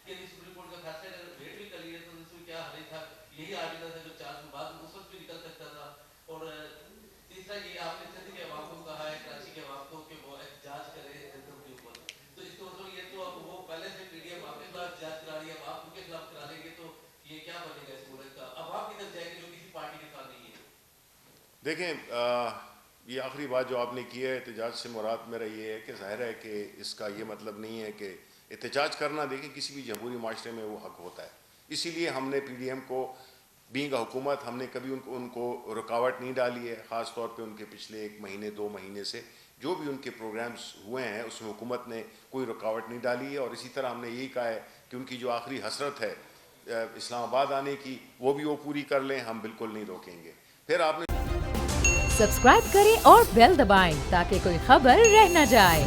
کہ سپریم کورٹ کا فیصلہ اگر ویٹ بھی کر لیے تو اس میں کیا حل تھا؟ یہی آرڈیننس ہے جو 4 سال بعد اس وقت بھی نکل سکتا تھا. اور تیسرا یہ آپ نے سندھ کے عوام کو کہا ہے, کراچی کے عوام کو, کہ وہ احتجاج کرے سسٹم کے اوپر, تو اس کا مطلب یہ تو اب وہ پہلے سے پی ڈی ایم آپ کے خلاف احتجاج کرا رہی ہے, اب آپ ان کے خلاف کرا لیں گے, دیکھیں یہ آخری بات جو آپ نے کی ہے احتجاج سے مراد میرا یہ ہے کہ ظاہر ہے کہ اس کا یہ مطلب نہیں ہے کہ احتجاج کرنا دیکھیں کسی بھی جمہوری معاشرے میں وہ حق ہوتا ہے. اسی لیے ہم نے پی ڈی ایم کو بینگ حکومت ہم نے کبھی ان کو رکاوٹ نہیں ڈالی ہے. خاص طور پہ ان کے پچھلے 1 مہینے 2 مہینے سے جو بھی ان کے پروگرامز ہوئے ہیں اس میں حکومت نے کوئی رکاوٹ نہیں ڈالی ہے. اور اسی طرح ہم نے یہی کہا ہے کہ ان کی جو آخری حسرت ہے اسلام آباد آنے کی وہ بھی وہ پوری کر لیں, ہم بالکل نہیں روکیں گے. پھر آپ نے سبسکرائب کریں اور بیل دبائیں تاکہ کوئی خبر رہ نہ جائے.